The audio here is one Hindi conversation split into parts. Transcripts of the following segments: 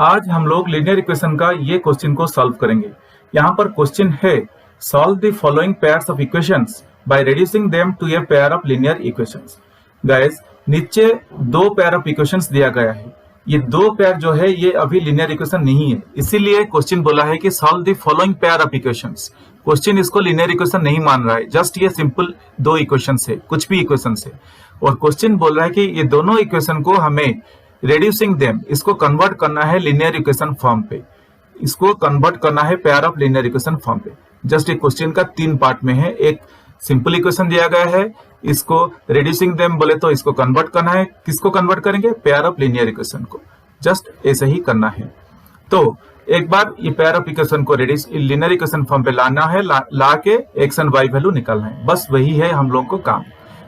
आज हम लोग लीनियर इक्वेशन का ये क्वेश्चन को सॉल्व करेंगे। यहाँ पर क्वेश्चन है solve the following pairs of equations by reducing them to a pair of linear equations. Guys, नीचे दो पेयर ऑफ इक्वेशंस दिया गया है। ये दो पेयर जो है ये अभी लीनियर इक्वेशन नहीं है, इसीलिए क्वेश्चन बोला है कि solve the following pair of equations. Question इसको लीनियर इक्वेशन नहीं मान रहा है, जस्ट ये सिंपल दो इक्वेशन है, कुछ भी इक्वेशन है। और क्वेश्चन बोल रहा है कि ये दोनों इक्वेशन को हमें रेड्यूसिंग देम, इसको कन्वर्ट करना है लीनियर इक्वेशन फॉर्म पे, इसको कन्वर्ट करना है pair of linear equation form पे। जस्ट एक क्वेश्चन का तीन पार्ट में है। एक सिंपल इक्वेशन दिया गया है, इसको रेड्यूसिंग देम बोले तो इसको कन्वर्ट करना है, किसको कन्वर्ट करेंगे? पेयर ऑफ लीनियर इक्वेशन को। जस्ट ऐसे ही करना है। तो एक बार ये पेयर ऑफ इक्वेशन को रेड्यूस लीनियर इक्वेशन फॉर्म पे लाना है, ला के एक्स एंड वाई वैल्यू निकालना है, बस वही है हम लोगों को काम।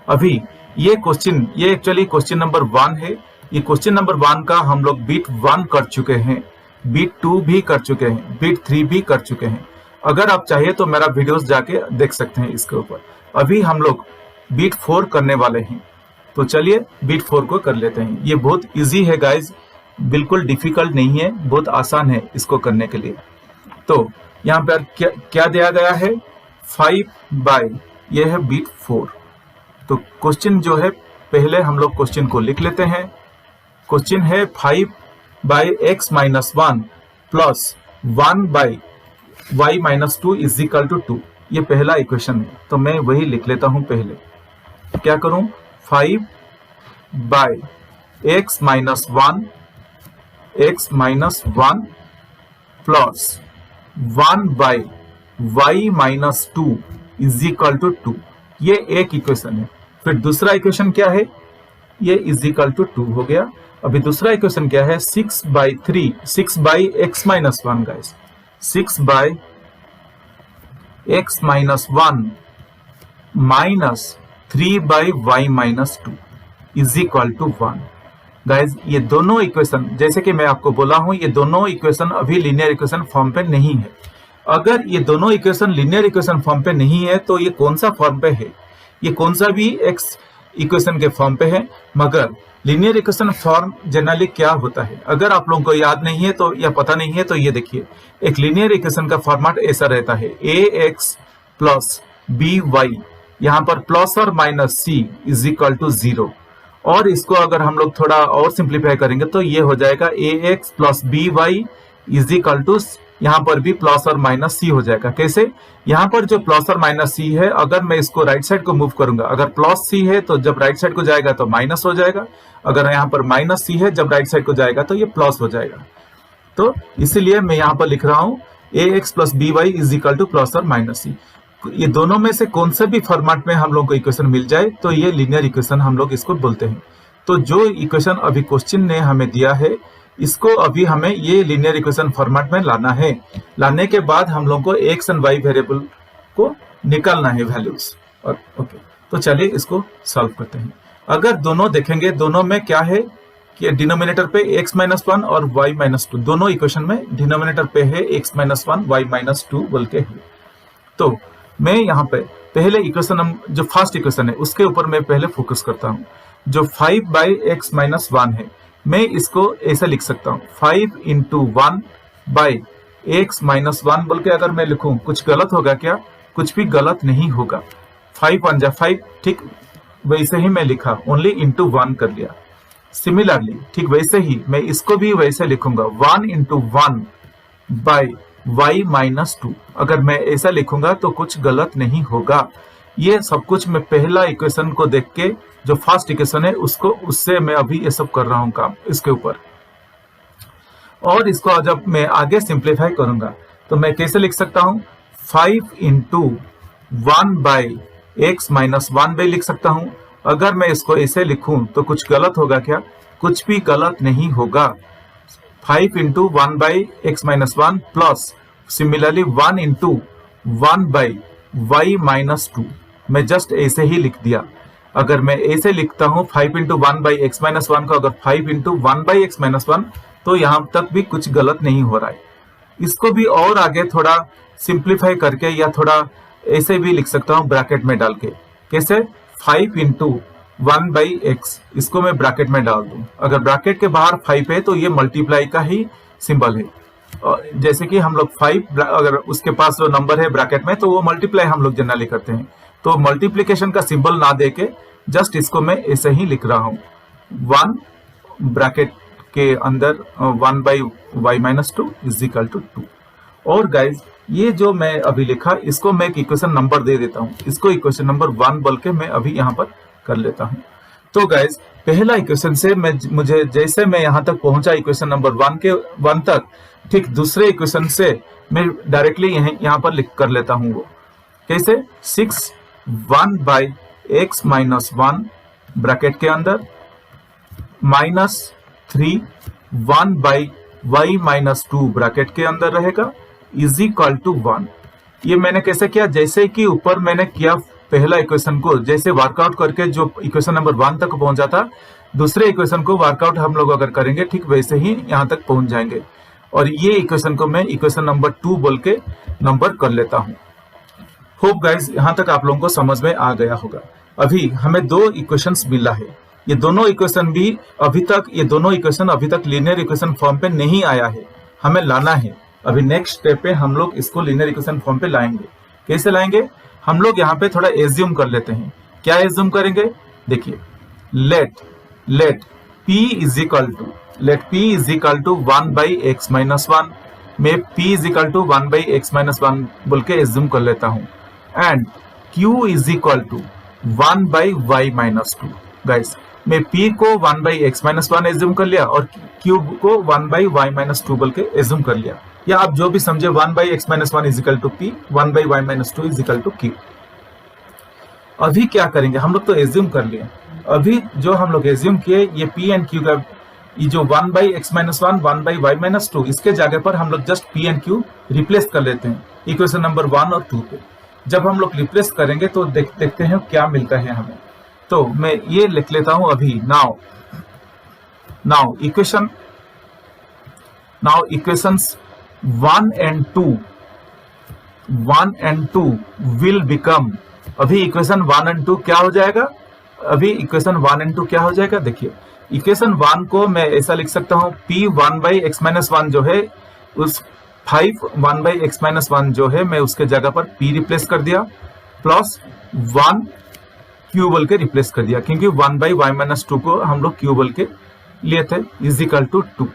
अभी ये क्वेश्चन, ये एक्चुअली क्वेश्चन नंबर 1 है। ये क्वेश्चन नंबर 1 का हम लोग बीट 1 कर चुके हैं, बीट 2 भी कर चुके हैं, बीट 3 भी कर चुके हैं। अगर आप चाहिए तो मेरा वीडियोस जाके देख सकते हैं इसके ऊपर। अभी हम लोग बीट 4 करने वाले हैं, तो चलिए बीट 4 को कर लेते हैं। ये बहुत इजी है गाइज, बिल्कुल डिफिकल्ट नहीं है, बहुत आसान है इसको करने के लिए। तो यहाँ पर क्या दिया गया है? 5 ये है बीट 4। तो क्वेश्चन जो है, पहले हम लोग क्वेश्चन को लिख लेते हैं। क्वेश्चन है 5/x-1 plus 1/y-2 is equal to 2। ये पहला इक्वेशन है, तो मैं वही लिख लेता हूं। पहले क्या करूं? 5/x-1 plus 1/y-2 is equal to 2। ये एक इक्वेशन है। फिर दूसरा इक्वेशन क्या है? ये इज इक्वल टू 2 हो गया। अभी दूसरा इक्वेशन क्या है? 6/x-1 guys, 6/x-1 minus 3/y-2 is equal to 1। Guys, ये दोनों इक्वेशन, जैसे कि मैं आपको बोला हूं, ये दोनों इक्वेशन अभी लीनियर इक्वेशन फॉर्म पे नहीं है। अगर ये दोनों इक्वेशन लीनियर इक्वेशन फॉर्म पे नहीं है तो ये कौन सा फॉर्म पे है? ये कौन सा भी एक्स इक्वेशन के फॉर्म पे है। मगर लीनियर इक्वेशन फॉर्म जनरली क्या होता है, अगर आप लोगों को याद नहीं है तो या पता नहीं है तो ये देखिए, एक लीनियर इक्वेशन का फॉर्मेट ऐसा रहता है, ax प्लस by, यहाँ पर प्लस और minus c is equal to 0। और इसको अगर हम लोग थोड़ा और सिंप्लीफाई करेंगे तो ये हो जाएगा ax plus by is equal to, यहाँ पर भी प्लस और माइनस सी हो जाएगा। कैसे? यहाँ पर जो प्लस और माइनस सी है, अगर मैं इसको राइट साइड को मूव करूंगा, अगर प्लस सी है तो जब राइट साइड को जाएगा तो माइनस हो जाएगा, अगर यहाँ पर माइनस सी है जब राइट साइड को जाएगा तो ये प्लस हो जाएगा। तो इसीलिए मैं यहाँ पर लिख रहा हूँ ax plus by is equal two plus और माइनस सी। ये दोनों में से कौन से भी फॉर्मेट में हम लोग को इक्वेशन मिल जाए तो ये लीनियर इक्वेशन हम लोग इसको बोलते हैं। तो जो इक्वेशन अभी क्वेश्चन ने हमें दिया है, इसको अभी हमें ये लीनियर इक्वेशन फॉर्मेट में लाना है। लाने के बाद हम लोग को एक्स एंड वाई वेरिएबल को निकालना है वैल्यूज। और ओके, तो चलिए इसको सॉल्व करते हैं। अगर दोनों देखेंगे, दोनों में क्या है कि डिनोमिनेटर पे x-1 और y-2, दोनों इक्वेशन में डिनोमिनेटर पे है x-1 y-2 बोल के है। तो मैं यहाँ पे पहले इक्वेशन, जो फर्स्ट इक्वेशन है उसके ऊपर मैं पहले फोकस करता हूँ। जो 5/x-1 है, मैं इसको ऐसा लिख सकता हूँ, 5/1 बोल के अगर मैं लिखूं, कुछ गलत होगा क्या? कुछ भी गलत नहीं होगा। 5 1 5, ठीक वैसे ही मैं लिखा, ओनली इंटू 1 कर लिया। सिमिलरली ठीक वैसे ही मैं इसको भी वैसे लिखूंगा, 1/1/y-2। अगर मैं ऐसा लिखूंगा तो कुछ गलत नहीं होगा। ये सब कुछ मैं पहला इक्वेशन को देख के, जो फर्स्ट इक्वेशन है उसको, उससे मैं अभी ये सब कर रहा हूं काम इसके ऊपर। और इसको जब मैं आगे सिंप्लीफाई करूंगा तो मैं कैसे लिख सकता हूं? 5/1/x-1 लिख सकता हूं। अगर मैं इसको ऐसे लिखूं तो कुछ गलत होगा क्या? कुछ भी गलत नहीं होगा। 5/1/x-1 प्लस सिमिलरली 1/1/y-2, मैं जस्ट ऐसे ही लिख दिया। अगर मैं ऐसे लिखता हूं 5/1/x-1 को, अगर 5/1/x-1, तो यहां तक भी कुछ गलत नहीं हो रहा है। इसको भी और आगे थोड़ा सिंप्लीफाई करके या थोड़ा ऐसे भी लिख सकता हूं ब्रैकेट में डाल के। कैसे? 5/1/x, इसको मैं ब्रैकेट में डाल दूं। अगर ब्रैकेट के बाहर 5 है तो ये मल्टीप्लाई का ही सिंबल है। जैसे कि हम लोग 5 अगर उसके पास जो नंबर है ब्रैकेट में तो वो मल्टीप्लाई हम लोग जनरली करते हैं, तो मल्टीप्लिकेशन का सिंबल ना देके जस्ट इसको मैं ऐसे ही लिख रहा हूँ 1 ब्रैकेट के अंदर 1/y-2 इज इक्वल टू 2। और गाइज ये जो मैं अभी लिखा इसको मैं एक इक्वेशन नंबर दे देता हूँ, इसको इक्वेशन नंबर 1 बोल के मैं अभी यहाँ पर कर लेता हूँ। तो गाइज पहला इक्वेशन से मुझे जैसे मैं यहाँ तक पहुंचा इक्वेशन नंबर 1 तक, ठीक दूसरे इक्वेशन से मैं डायरेक्टली यहाँ पर लिख कर लेता हूँ। वो कैसे? 6 1/x-1 ब्रैकेट के अंदर -3 1/y-2 ब्रैकेट के अंदर रहेगा इज इक्वल टू 1। ये मैंने कैसे किया? जैसे कि ऊपर मैंने किया पहला इक्वेशन को जैसे वर्कआउट करके जो इक्वेशन नंबर 1 तक पहुंचा था, दूसरे इक्वेशन को वर्कआउट हम लोग अगर करेंगे ठीक वैसे ही यहाँ तक पहुंच जाएंगे। और ये इक्वेशन को मैं इक्वेशन नंबर 2 बोल के नंबर कर लेता हूँ। होप गाइज यहाँ तक आप लोगों को समझ में आ गया होगा। अभी हमें 2 इक्वेशंस मिला है, ये दोनों इक्वेशन अभी तक लीनियर इक्वेशन फॉर्म पे नहीं आया है, हमें लाना है। अभी नेक्स्ट स्टेप पे हम लोग इसको लीनियर इक्वेशन फॉर्म पे लाएंगे। कैसे लाएंगे? हम लोग यहाँ पे थोड़ा एज्यूम कर लेते हैं। क्या एज्यूम करेंगे? देखिए, let p is equal to 1/x-1, मैं p is equal to 1/x-1 बोल के एज्यूम कर लेता हूँ। And q is equal to 1/y-2। Guys मैं p को 1/x-1 एज्यूम कर लिया और q को 1/y-2 बोल के एज्यूम कर लिया, या आप जो भी समझे 1/x-1 is equal to p, 1/y-2 is equal to q। अभी क्या करेंगे? हम लोग तो एज्यूम कर लिए, अभी जो हम लोग एज्यूम किए ये p एंड q का ये जो 1/x-1 1/y-2 इसके जगह पर हम लोग just p and q replace कर लेते हैं इक्वेशन नंबर 1 और 2 पे। जब हम लोग रिप्लेस करेंगे तो देखते हैं क्या मिलता है हमें। तो मैं ये लिख लेता हूं अभी now equations 1 and 2 will become, अभी इक्वेशन 1 एंड 2 क्या हो जाएगा? देखिए इक्वेशन 1 को मैं ऐसा लिख सकता हूं p 1/x-1 जो है उस 5 1/x-1 जो है मैं उसके जगह पर p रिप्लेस कर दिया, प्लस 1 q बोल के रिप्लेस कर दिया, क्योंकि 1/y-2 को हम लोग q बोल के लिए थे इज इक्वल टू 2।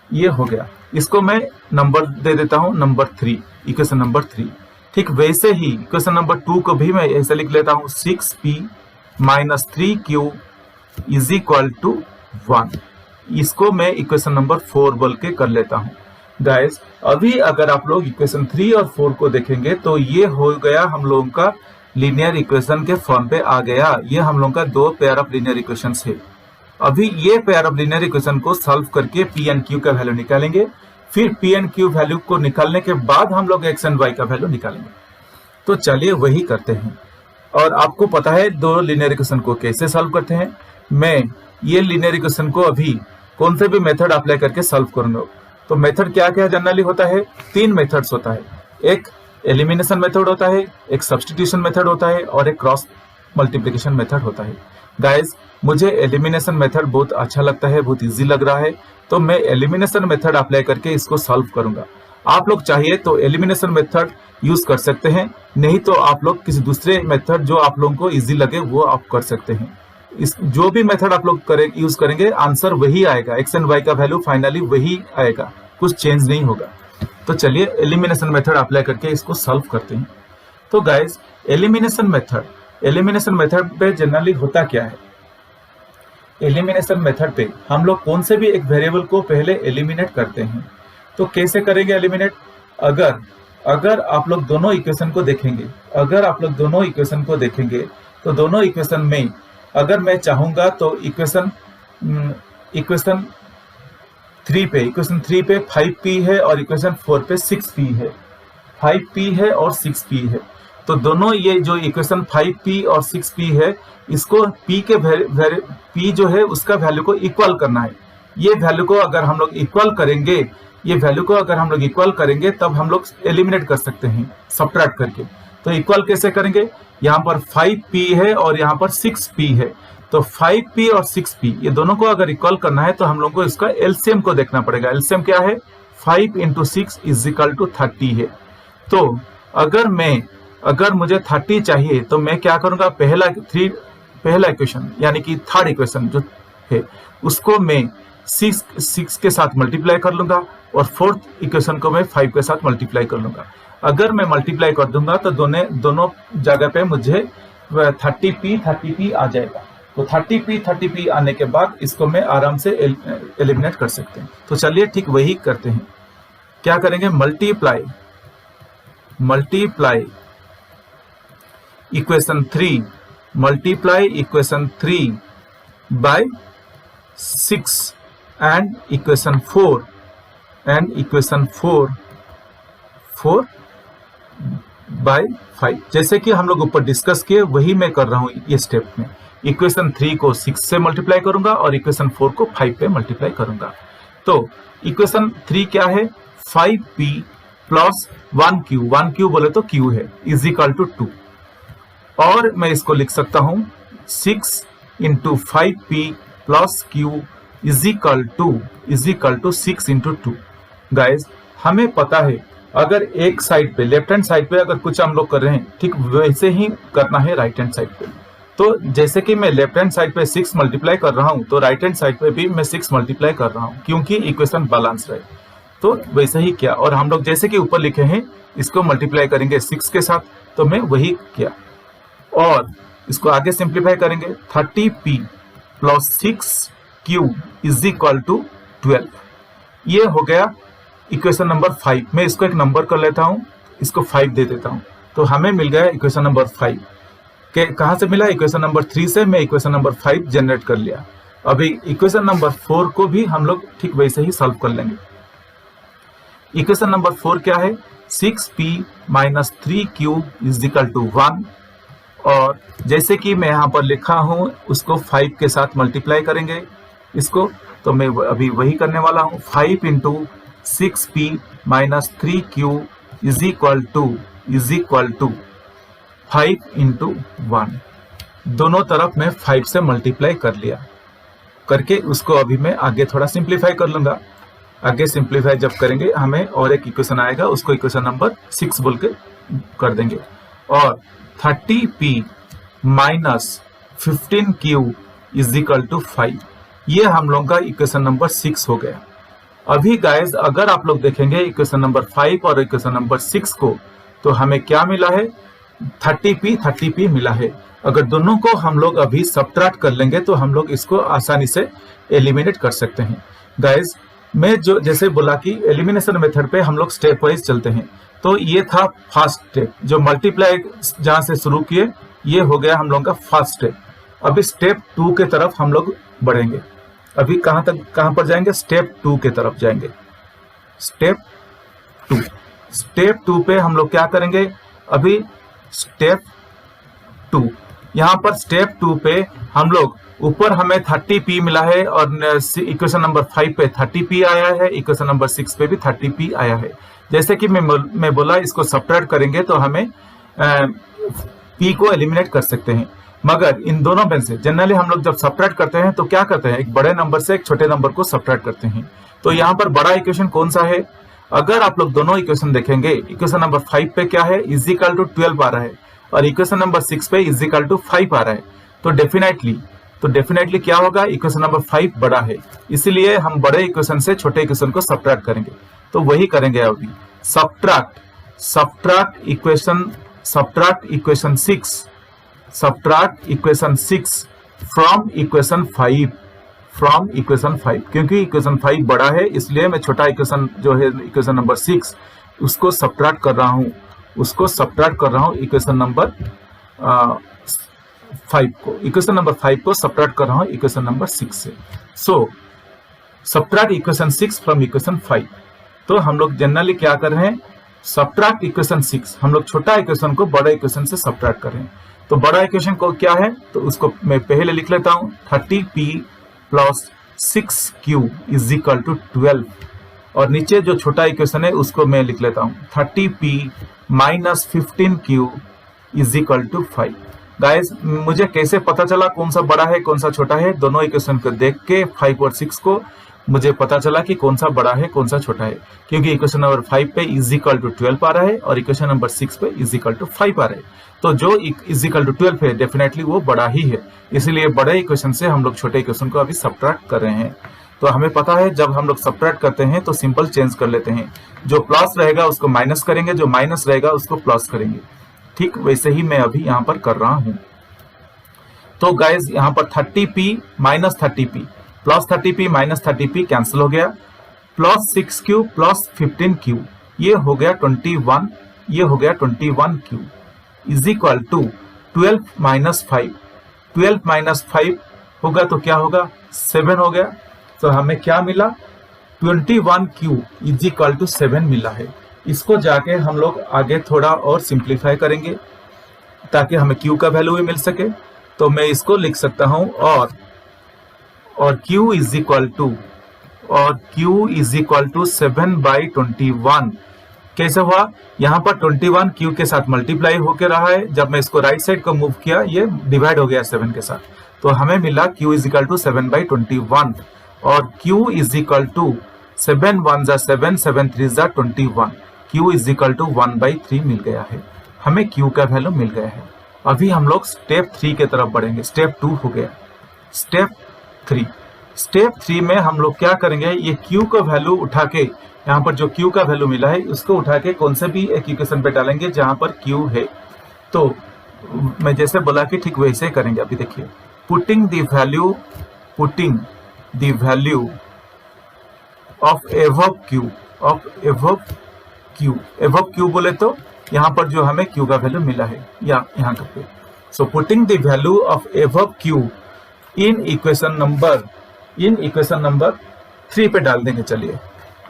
ये हो गया, इसको मैं नंबर दे देता हूं नंबर 3, इक्वेशन नंबर 3। ठीक वैसे ही इक्वेशन नंबर 2 को भी मैं ऐसे लिख लेता हूं 6p - 3q is equal to 1। इसको मैं इक्वेशन नंबर 4 बोल के कर लेता हूं। गाइस अभी अगर आप लोग इक्वेशन 3 और 4 को देखेंगे तो ये हो गया हम लोगों का लीनियर इक्वेशन के फॉर्म पे आ गया। ये हम लोगों का 2 पेयर ऑफ लीनियर इक्वेशंस है। अभी ये पेयर ऑफ लीनियर इक्वेशन को सॉल्व करके p एंड q का वैल्यू निकालेंगे, फिर p एंड q वैल्यू को निकालने के बाद हम लोग x एंड y का वैल्यू निकालेंगे। तो चलिए वही करते हैं। और आपको पता है 2 लीनियर इक्वेशन को कैसे सॉल्व करते हैं। मैं ये लीनियर इक्वेशन को अभी कौन से भी मेथड अप्लाई करके सॉल्व करूंगा। तो मेथड क्या क्या जनरली होता है? 3 मेथड्स होता है। एक एलिमिनेशन मेथड होता है, एक सब्स्टिट्यूशन मेथड होता है और एक क्रॉस मल्टीप्लिकेशन मेथड होता है। गाइस मुझे एलिमिनेशन मेथड बहुत अच्छा लगता है, बहुत इजी लग रहा है, तो मैं एलिमिनेशन मेथड अप्लाई करके इसको सॉल्व करूंगा। आप लोग चाहिए तो एलिमिनेशन मेथड यूज कर सकते हैं, नहीं तो आप लोग किसी दूसरे मेथड जो आप लोगों को इजी लगे वो आप कर सकते हैं। इस जो भी मेथड आप लोग यूज करेंगे आंसर वही आएगा, एक्स एंड वाई का वैल्यू फाइनली वही आएगा, कुछ चेंज नहीं होगा। तो चलिए एलिमिनेशन मेथड अप्लाई करके इसको सॉल्व करते हैं। तो गाइस एलिमिनेशन मेथड पे जनरली होता क्या है? एलिमिनेशन मेथड पे हम लोग कौन से भी एक वेरिएबल को पहले एलिमिनेट करते हैं। तो कैसे करेंगे एलिमिनेट? अगर आप लोग दोनों इक्वेशन को देखेंगे, तो दोनों इक्वेशन में अगर मैं चाहूंगा तो इक्वेशन 3 पे 5p है और इक्वेशन 4 पे 6p है, 5p है और 6p है। तो दोनों ये जो इक्वेशन 5p और 6p है, इसको p जो है उसका वैल्यू को इक्वल करना है। ये वैल्यू को अगर हम लोग इक्वल करेंगे तब हम लोग एलिमिनेट कर सकते हैं सब्ट्रैक्ट करके। तो इक्वल कैसे करेंगे? यहाँ पर 5p है और यहाँ पर 6p है, तो 5p और 6p ये दोनों को अगर इक्वल करना है तो हम लोगों को इसका एलसीएम को देखना पड़ेगा। एलसीएम क्या है? 5 इंटू 6 इज इक्वल टू 30 है। तो अगर मुझे 30 चाहिए तो मैं क्या करूंगा, पहला इक्वेशन यानी कि थर्ड इक्वेशन जो है उसको मैं 6 के साथ मल्टीप्लाई कर लूंगा और फोर्थ इक्वेशन को मैं 5 के साथ मल्टीप्लाई कर लूंगा। अगर मैं मल्टीप्लाई कर दूंगा तो दोनों जगह पे मुझे 30p आ जाएगा। तो 30p आने के बाद इसको मैं आराम से एलिमिनेट कर सकते हैं। तो चलिए ठीक वही करते हैं। क्या करेंगे, multiply equation 3 by 6 and equation 4 by 5। जैसे कि हम लोग ऊपर डिस्कस किए वही मैं कर रहा हूं ये स्टेप में। इक्वेशन 3 को 6 से मल्टीप्लाई करूंगा और इक्वेशन 4 को 5 पे मल्टीप्लाई करूंगा। तो इक्वेशन 3 क्या है, 5p प्लस 1q बोले तो q है, इज इक्वल टू 2। और मैं इसको लिख सकता हूं 6 into 5p plus q is equal to 6 into 2। Guys हमें पता है अगर एक साइड पे लेफ्ट हैंड साइड पे अगर कुछ हम लोग कर रहे हैं, ठीक वैसे ही करना है राइट हैंड साइड पे। तो जैसे कि मैं लेफ्ट हैंड साइड पे 6 मल्टीप्लाई कर रहा हूं तो राइट हैंड साइड पे भी मैं 6 मल्टीप्लाई कर रहा हूं, क्योंकि इक्वेशन बैलेंस रहे। तो वैसे ही किया, और हम लोग जैसे कि ऊपर लिखे हैं इसको मल्टीप्लाई करेंगे 6 के साथ, तो मैं वही किया। और इसको आगे सिंप्लीफाई करेंगे, 30p plus 6q is equal to 12। ये हो गया इक्वेशन नंबर 5। मैं इसको एक नंबर कर लेता हूं, इसको 5 दे देता हूं। तो हमें मिल गया इक्वेशन नंबर 5 के कहां से मिला, इक्वेशन नंबर 3 से मैं इक्वेशन नंबर 5 जनरेट कर लिया। अभी इक्वेशन नंबर 4 को भी हम लोग ठीक वैसे ही सॉल्व कर लेंगे। इक्वेशन नंबर 4 क्या है, 6p minus 3q is equal to 1। और जैसे कि मैं यहाँ पर लिखा हूं उसको 5 के साथ मल्टीप्लाई करेंगे इसको, तो मैं अभी वही करने वाला हूं। 5 into 6p minus 3q is equal to 5 into 1। दोनों तरफ मैं 5 से मल्टीप्लाई कर लिया, करके उसको अभी मैं आगे थोड़ा सिंप्लीफाई कर लूंगा। आगे सिंप्लीफाई जब करेंगे हमें और एक इक्वेशन आएगा, उसको इक्वेशन नंबर 6 बोल के कर देंगे। और 30p minus 15q is equal to 5। ये हम लोग का इक्वेशन नंबर 6 हो गया। अभी गाइस अगर आप लोग देखेंगे इक्वेशन नंबर 5 और इक्वेशन नंबर 6 को, तो हमें क्या मिला है, 30p मिला है। अगर दोनों को हम लोग अभी सब्ट्रैक्ट कर लेंगे तो हम लोग इसको आसानी से एलिमिनेट कर सकते हैं। गाइस मैं जो जैसे बोला कि एलिमिनेशन मेथड पे हम लोग स्टेप वाइज चलते हैं। तो ये था फर्स्ट स्टेप, जो मल्टीप्लाई जहां से शुरू किए ये हो गया हम लोग का फर्स्ट स्टेप। अभी स्टेप 2 के तरफ हम लोग बढ़ेंगे। अभी कहां पर जाएंगे, स्टेप 2 के तरफ जाएंगे। स्टेप 2 पे हम लोग क्या करेंगे, अभी स्टेप 2, यहां पर स्टेप 2 पे हम लोग ऊपर हमें 30p मिला है और इक्वेशन नंबर 5 पे 30p आया है, इक्वेशन नंबर 6 पे भी 30p आया है। जैसे कि मैं बोला इसको सब्ट्रैक्ट करेंगे तो हमें p को एलिमिनेट कर सकते हैं। मगर इन दोनों में से जनरली हम लोग जब सब्ट्रैक्ट करते हैं तो क्या करते हैं, एक बड़े नंबर से एक छोटे नंबर को सब्ट्रैक्ट करते हैं। तो यहाँ पर बड़ा इक्वेशन कौन सा है, अगर आप लोग दोनों इक्वेशन देखेंगे, इक्वेशन नंबर 5 पे क्या है, इज इक्वल टू 12 आ रहा है, और इक्वेशन नंबर 6 पे इज इक्वल टू 5 आ रहा है। तो डेफिनेटली क्या होगा, इक्वेशन नंबर 5 बड़ा है, इसलिए हम बड़े इक्वेशन से छोटे इक्वेशन को सब्ट्रैक्ट करेंगे। तो वही करेंगे अभी, सब्ट्रैक्ट इक्वेशन 6 फ्रॉम इक्वेशन 5, क्योंकि इक्वेशन 5 बड़ा है इसलिए मैं छोटा इक्वेशन जो है इक्वेशन नंबर 6 उसको सब्ट्रैक्ट कर रहा हूं इक्वेशन नंबर 5 को सब्ट्रैक्ट कर रहा हूं इक्वेशन नंबर 6 से। सो सब्ट्रैक्ट इक्वेशन 6 फ्रॉम इक्वेशन 5। तो हम लोग जनरली क्या कर रहे हैं, सब्ट्रैक्ट इक्वेशन 6, हम लोग छोटा इक्वेशन को बड़ा इक्वेशन से सब्ट्रैक्ट कर रहे हैं। तो बड़ा इक्वेशन को क्या है, तो उसको मैं पहले लिख लेता हूं, 30p plus 6q is equal to 12। और नीचे जो छोटा इक्वेशन है उसको मैं लिख लेता हूं, 30p minus 15q is equal to 5। Guys मुझे कैसे पता चला कौन सा बड़ा है कौन सा छोटा है, दोनों इक्वेशन को देख के 5 और 6 को, मुझे पता चला कि कौन सा बड़ा है कौन सा छोटा है, क्योंकि इक्वेशन नंबर 5 पे इज इक्वल टू 12 आ रहा है और इक्वेशन नंबर 6 पे इज इक्वल टू 5 आ रहा है। तो जो इज इक्वल टू 12 है डेफिनेटली वो बड़ा ही है, इसलिए बड़े इक्वेशन से हम लोग छोटे इक्वेशन को अभी सब्ट्रैक्ट कर रहे हैं। तो हमें पता है जब हम लोग सब्ट्रैक्ट करते हैं तो सिंपल चेंज कर लेते हैं, जो प्लस रहेगा उसको माइनस करेंगे, जो माइनस रहेगा उसको प्लस करेंगे। ठीक वैसे ही मैं अभी यहाँ पर कर रहा हूँ। तो गाइज यहाँ पर 30p minus 30p plus 30p minus 30p cancel हो गया, प्लस 6q प्लस 15q ये हो गया 21, ये हो गया 21q is equal to 12 minus 5, 12 minus 5 होगा तो क्या होगा 7 हो गया। तो हमें क्या मिला 21q इज इक्वल टू 7 मिला है। इसको जाके हम लोग आगे थोड़ा और सिंप्लीफाई करेंगे ताकि हमें q का वैल्यू भी मिल सके। तो मैं इसको लिख सकता हूं और q इज इक्वल टू 7/21। कैसे हुआ, यहाँ पर 21 q के साथ मल्टीप्लाई होकर रहा है, जब मैं इसको राइट साइड को मूव किया ये डिवाइड हो गया 7 के साथ, तो हमें मिला q इज इक्वल टू 7/21 और q इज इक्वल टू 7 1 जा 7 7 3 जा 21, q इज इक्वल टू 1/3 मिल गया है। हमें q का वैल्यू मिल गया है। अभी हम लोग स्टेप 3 के तरफ बढ़ेंगे। स्टेप 2 हो गया, स्टेप 3। स्टेप 3 में हम लोग क्या करेंगे, ये q का वैल्यू उठा के, यहाँ पर जो q का वैल्यू मिला है उसको उठा के कौन से भी एक इक्वेशन पे डालेंगे जहां पर q है। तो मैं जैसे बोला कि ठीक वैसे करेंगे। अभी देखिए, putting the value of एवब q बोले तो यहाँ पर जो हमें q का वैल्यू मिला है या यहाँ तक पे। So putting the value of एवब q in equation number 3 पे डाल देंगे। चलिए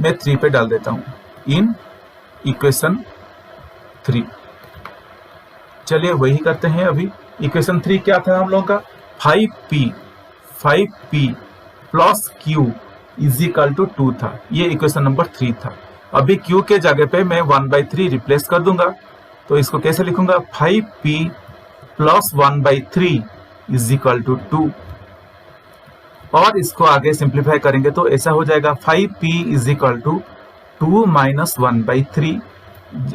मैं 3 पे डाल देता हूँ, इन इक्वेशन 3। चलिए वही करते हैं। अभी इक्वेशन 3 क्या था हम लोगों का, 5p plus q is equal to 2 था, ये इक्वेशन नंबर 3 था। अभी q के जगह पे मैं 1/3 रिप्लेस कर दूंगा, तो इसको कैसे लिखूंगा, 5p plus 1/3 is equal to 2, और इसको आगे सिंप्लीफाई करेंगे तो ऐसा हो जाएगा 5p is equal to 2 minus 1/3।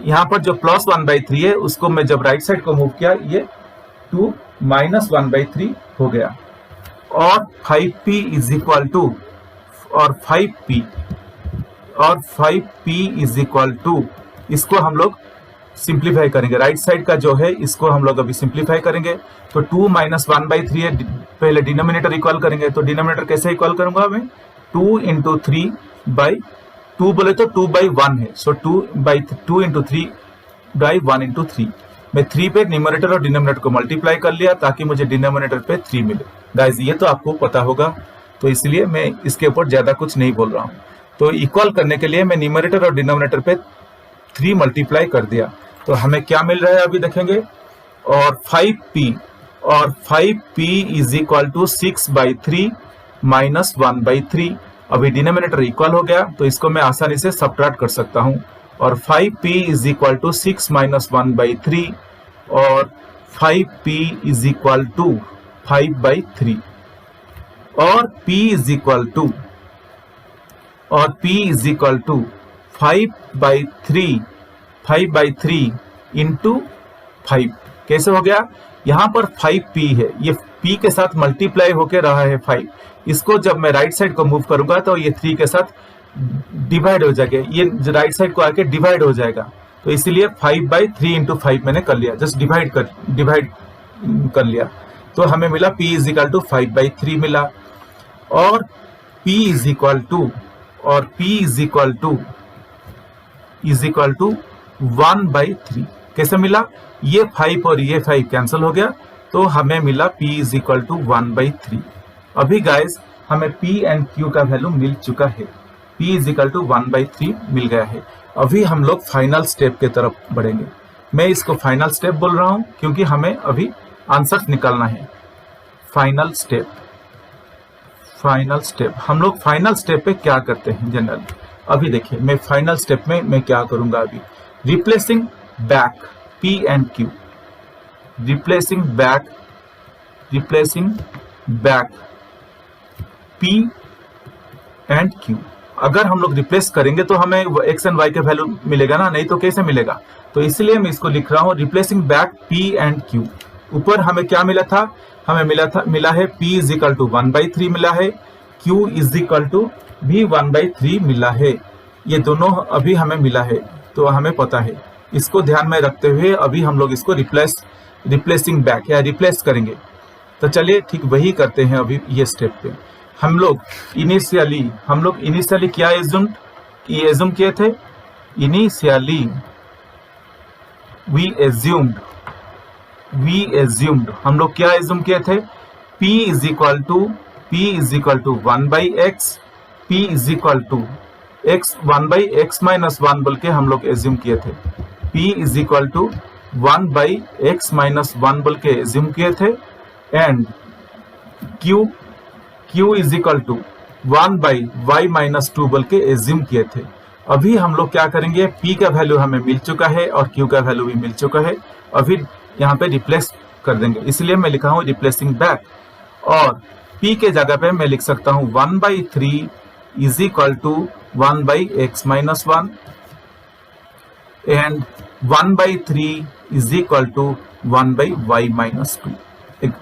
यहाँ पर जो प्लस 1/3 है उसको मैं जब राइट साइड को मूव किया ये 2 माइनस 1/3 हो गया, और 5p इज इक्वल टू और 5p इज इक्वल टू, इसको हम लोग सिंप्लीफाई करेंगे। राइट साइड का जो है इसको हम लोग अभी सिंप्लीफाई करेंगे। तो 2 माइनस 1/3 है, पहले डिनोमिनेटर इक्वल करेंगे। तो डिनोमिनेटर कैसे इक्वल करूंगा मैं, 2 इंटू 3/2 बोले तो 2/1 है, सो 2 इंटू 3/1 इंटू 3। मैं 3 पे न्यूमरेटर और डिनोमिनेटर को मल्टीप्लाई कर लिया ताकि मुझे डिनोमिनेटर पे 3 मिले। गाइस ये तो आपको पता होगा, तो इसलिए मैं इसके ऊपर ज्यादा कुछ नहीं बोल रहा हूँ। तो इक्वल करने के लिए मैं न्यूमरेटर और डिनोमिनेटर पे 3 मल्टीप्लाई कर दिया, तो हमें क्या मिल रहा है अभी देखेंगे। और 5p is equal to 6/3 minus 1/3। अभी डिनोमिनेटर इक्वल हो गया तो इसको मैं आसानी से सब्ट्रैक्ट कर सकता हूं। और 5p is equal to 6 minus 1/3 और 5p इज इक्वल टू 5/3 और p is equal to 5/3 into 5। कैसे हो गया, यहाँ पर 5p है, ये p के साथ मल्टीप्लाई होके रहा है 5। इसको जब मैं राइट साइड को मूव करूंगा तो ये 3 के साथ डिवाइड हो जाएगा, ये राइट साइड को आके डिवाइड हो जाएगा। तो इसीलिए 5/3 इंटू 5 मैंने कर लिया, जस्ट डिवाइड कर लिया। तो हमें मिला p इज इक्वल टू 5/3 मिला, और p इज इक्वल टू 1/3। कैसे मिला, ये 5 और ये 5 कैंसिल हो गया, तो हमें मिला p इज इक्वल टू 1/3। अभी गाइस हमें p एंड q का वैल्यू मिल चुका है, p इज इक्वल टू 1/3 मिल गया है। अभी हम लोग फाइनल स्टेप की तरफ बढ़ेंगे। मैं इसको फाइनल स्टेप बोल रहा हूं क्योंकि हमें अभी आंसर निकालना है। फाइनल स्टेप हम लोग फाइनल स्टेप पे क्या करते हैं जनरल। अभी देखिए मैं फाइनल स्टेप में मैं क्या करूंगा, अभी replacing back p and q, replacing back p and Q. अगर हम लोग रिप्लेस करेंगे तो हमें एक्स एंड वाई का वैल्यू मिलेगा ना, नहीं तो कैसे मिलेगा। तो इसलिए मैं इसको लिख रहा हूँ replacing back P and Q. ऊपर हमें क्या मिला था, हमें मिला है p इज इक्वल टू 1/3 मिला है, q इज इक्वल टू भी 1/3 मिला है। ये दोनों अभी हमें मिला है, तो हमें पता है। इसको ध्यान में रखते हुए अभी हम लोग इसको रिप्लेसिंग बैक या रिप्लेस करेंगे। तो चलिए ठीक वही करते हैं अभी ये स्टेप पे। हम लोग इनिशियली क्या एज्यूम किए थे, इनिशियली वी एज्यूम्ड हम लोग क्या एज्यूम किए थे, p is equal to 1/x, p is equal to x 1/x minus 1 बोल के हम लोग एज्यूम किए थे, p is equal to 1/x minus 1 बोल के एज्यूम किए थे, and q is equal to 1/y minus 2 बोल के एज्यूम किए थे। अभी हम लोग क्या करेंगे, p का वैल्यू हमें मिल चुका है और q का वैल्यू भी मिल चुका है। अभी यहाँ पे रिप्लेस कर देंगे, इसलिए मैं लिखा हूँ रिप्लेसिंग बैक। और p के जगह पे मैं लिख सकता हूँ 1/3 is equal to 1/x minus 1 and 1/3 is equal to 1/y minus 2।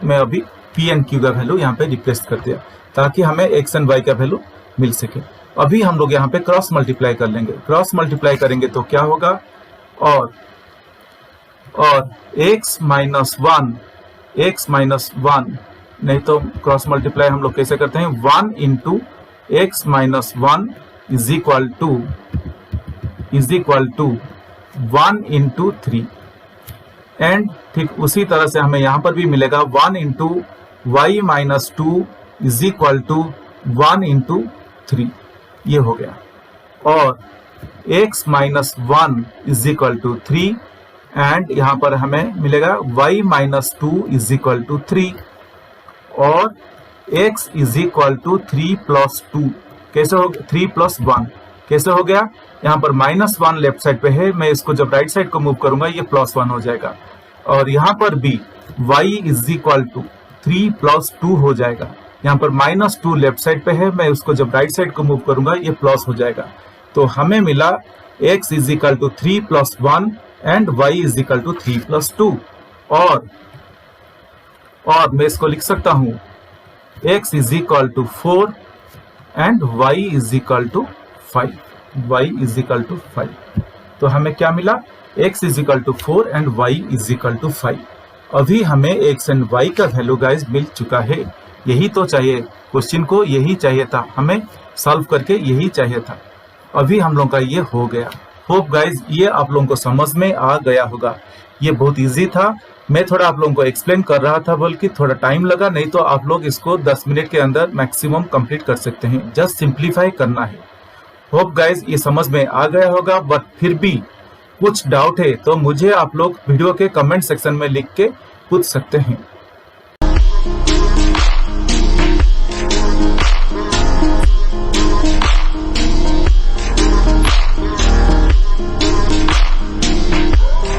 मैं अभी p एंड q का वैल्यू यहाँ पे रिप्लेस कर दिया ताकि हमें x एंड y का वैल्यू मिल सके। अभी हम लोग यहाँ पे क्रॉस मल्टीप्लाई कर लेंगे। क्रॉस मल्टीप्लाई करेंगे तो क्या होगा, और x माइनस 1 नहीं तो क्रॉस मल्टीप्लाई हम लोग कैसे करते हैं, 1 into x minus 1 is equal to 1 into 3। And ठीक उसी तरह से हमें यहाँ पर भी मिलेगा 1 into y minus 2 is equal to 1 into 3। ये हो गया। और x minus 1 is equal to 3 and यहाँ पर हमें मिलेगा y minus 2 is equal to 3 और x is equal to 3 plus 2 कैसे हो गया, 3 प्लस 1 कैसे हो गया, यहाँ पर माइनस 1 लेफ्ट साइड पे है, मैं इसको जब राइट साइड को मूव करूंगा ये प्लस 1 हो जाएगा। और यहाँ पर भी y is equal to 3 plus 2 हो जाएगा। यहाँ पर माइनस 2 लेफ्ट साइड पे है, मैं उसको जब राइट साइड को मूव करूंगा ये प्लस हो जाएगा। तो हमें मिला x is equal to 3 plus 1 and y is equal to 3 plus 2। और मैं इसको लिख सकता हूँ x is equal to 4 and y is equal to 5। y is equal to 5। तो हमें क्या मिला, x is equal to 4 and y is equal to 5। अभी हमें x एंड y का वैल्यू गाइस मिल चुका है। यही तो चाहिए क्वेश्चन को, यही चाहिए था हमें सॉल्व करके, यही चाहिए था। अभी हम लोग का ये हो गया। होप गाइज ये आप लोगों को समझ में आ गया होगा। ये बहुत इजी था, मैं थोड़ा आप लोगों को एक्सप्लेन कर रहा था बल्कि थोड़ा टाइम लगा, नहीं तो आप लोग इसको 10 मिनट के अंदर मैक्सिमम कंप्लीट कर सकते हैं। जस्ट सिंप्लीफाई करना है। होप गाइज ये समझ में आ गया होगा, बट फिर भी कुछ डाउट है तो मुझे आप लोग वीडियो के कमेंट सेक्शन में लिख के पूछ सकते हैं।